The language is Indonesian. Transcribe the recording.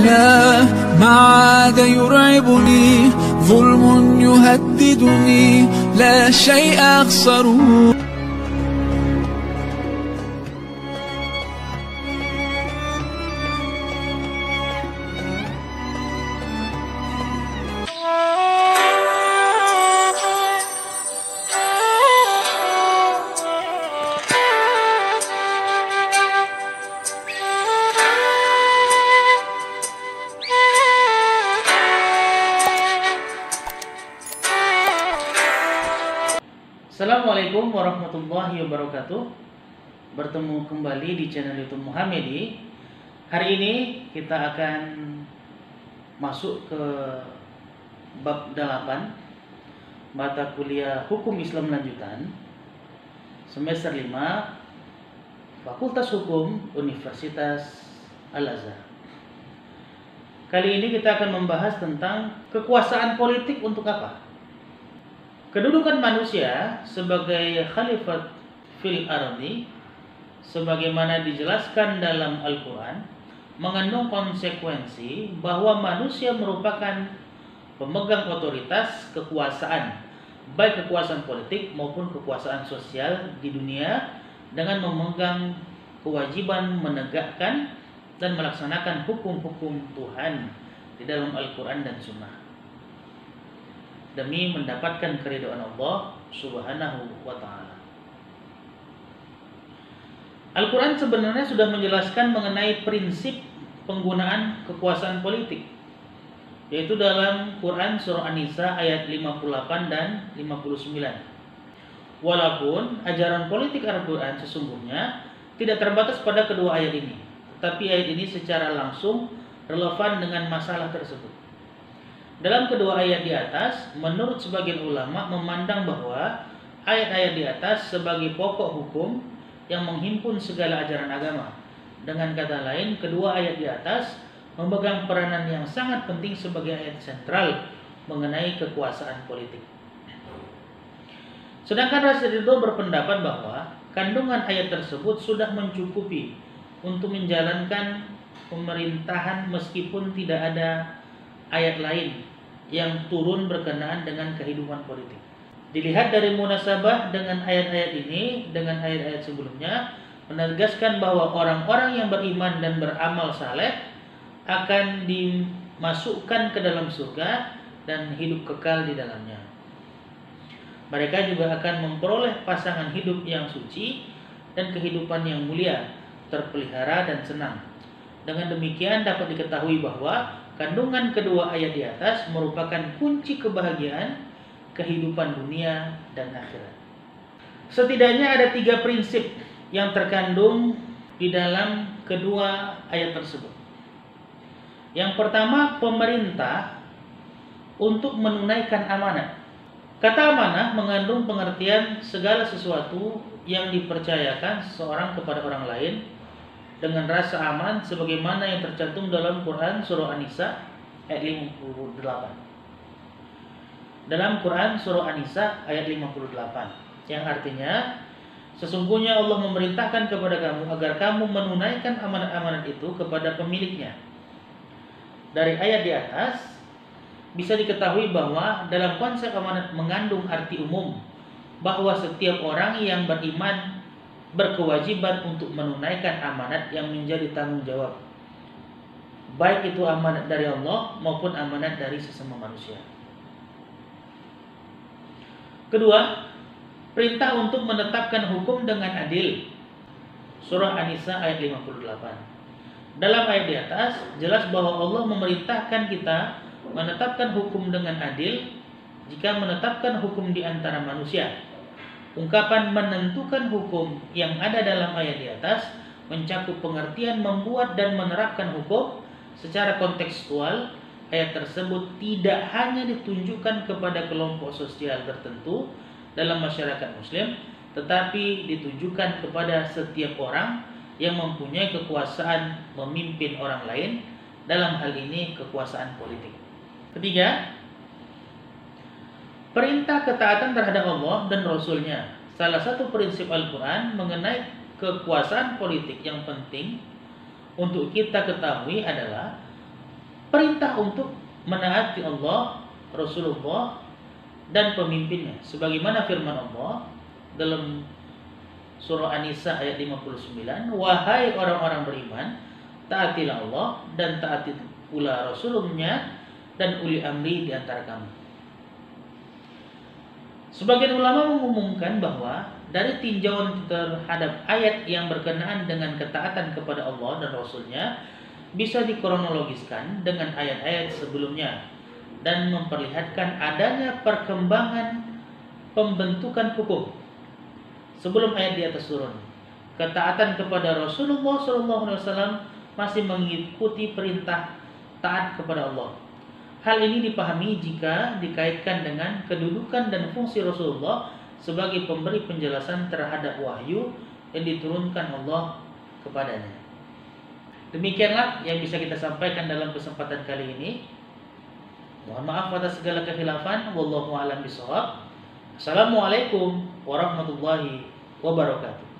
لا ما عاد يرعبني ظلم يهددني لا شيء أخسره. Assalamualaikum warahmatullahi wabarakatuh. Bertemu kembali di channel YouTube Muhammadi. Hari ini kita akan masuk ke bab 8 mata kuliah Hukum Islam Lanjutan semester 5 Fakultas Hukum Universitas Al-Azhar. Kali ini kita akan membahas tentang kekuasaan politik untuk apa? Kedudukan manusia sebagai khalifat fil ardi sebagaimana dijelaskan dalam Al-Quran mengandung konsekuensi bahwa manusia merupakan pemegang otoritas kekuasaan, baik kekuasaan politik maupun kekuasaan sosial di dunia, dengan memegang kewajiban menegakkan dan melaksanakan hukum-hukum Tuhan di dalam Al-Quran dan Sunnah demi mendapatkan keridhaan Allah Subhanahu wa ta'ala. Al-Quran sebenarnya sudah menjelaskan mengenai prinsip penggunaan kekuasaan politik, yaitu dalam Quran Surah An-Nisa ayat 58 dan 59. Walaupun ajaran politik Al-Quran sesungguhnya tidak terbatas pada kedua ayat ini, tetapi ayat ini secara langsung relevan dengan masalah tersebut. Dalam kedua ayat di atas, menurut sebagian ulama memandang bahwa ayat-ayat di atas sebagai pokok hukum yang menghimpun segala ajaran agama. Dengan kata lain, kedua ayat di atas memegang peranan yang sangat penting sebagai ayat sentral mengenai kekuasaan politik. Sedangkan Rasul Ridho berpendapat bahwa kandungan ayat tersebut sudah mencukupi untuk menjalankan pemerintahan meskipun tidak ada ayat lain yang turun berkenaan dengan kehidupan politik. Dilihat dari munasabah dengan ayat-ayat ini dengan ayat-ayat sebelumnya, menegaskan bahwa orang-orang yang beriman dan beramal saleh akan dimasukkan ke dalam surga dan hidup kekal di dalamnya. Mereka juga akan memperoleh pasangan hidup yang suci dan kehidupan yang mulia, terpelihara dan senang. Dengan demikian dapat diketahui bahwa kandungan kedua ayat di atas merupakan kunci kebahagiaan kehidupan dunia dan akhirat. Setidaknya ada 3 prinsip yang terkandung di dalam kedua ayat tersebut. Yang pertama, pemerintah untuk menunaikan amanat. Kata amanah mengandung pengertian segala sesuatu yang dipercayakan seseorang kepada orang lain dengan rasa aman sebagaimana yang tercantum dalam Quran Surah An-Nisa ayat 58. Dalam Quran Surah An-Nisa ayat 58, yang artinya sesungguhnya Allah memerintahkan kepada kamu agar kamu menunaikan amanat-amanat itu kepada pemiliknya. Dari ayat di atas bisa diketahui bahwa dalam konsep amanat mengandung arti umum bahwa setiap orang yang beriman berkewajiban untuk menunaikan amanat yang menjadi tanggung jawab, baik itu amanat dari Allah maupun amanat dari sesama manusia. Kedua, perintah untuk menetapkan hukum dengan adil. Surah An-Nisa ayat 58. Dalam ayat di atas jelas bahwa Allah memerintahkan kita menetapkan hukum dengan adil jika menetapkan hukum di antara manusia. Ungkapan menentukan hukum yang ada dalam ayat di atas mencakup pengertian membuat dan menerapkan hukum secara kontekstual. Ayat tersebut tidak hanya ditunjukkan kepada kelompok sosial tertentu dalam masyarakat muslim, tetapi ditujukan kepada setiap orang yang mempunyai kekuasaan memimpin orang lain, dalam hal ini kekuasaan politik. Ketiga, perintah ketaatan terhadap Allah dan Rasul-Nya. Salah satu prinsip Al-Quran mengenai kekuasaan politik yang penting untuk kita ketahui adalah perintah untuk menaati Allah, Rasulullah, dan pemimpinnya. Sebagaimana firman Allah dalam surah An-Nisa ayat 59, wahai orang-orang beriman, taatilah Allah dan taati pula Rasulnya dan uli amri di antara kamu. Sebagian ulama mengumumkan bahwa dari tinjauan terhadap ayat yang berkenaan dengan ketaatan kepada Allah dan Rasulnya bisa dikronologiskan dengan ayat-ayat sebelumnya dan memperlihatkan adanya perkembangan pembentukan hukum sebelum ayat di atas turun. Ketaatan kepada Rasulullah SAW masih mengikuti perintah taat kepada Allah. Hal ini dipahami jika dikaitkan dengan kedudukan dan fungsi Rasulullah sebagai pemberi penjelasan terhadap wahyu yang diturunkan Allah kepadanya. Demikianlah yang bisa kita sampaikan dalam kesempatan kali ini. Mohon maaf atas segala kekhilafan. Wallahu a'lam bishawab. Assalamualaikum warahmatullahi wabarakatuh.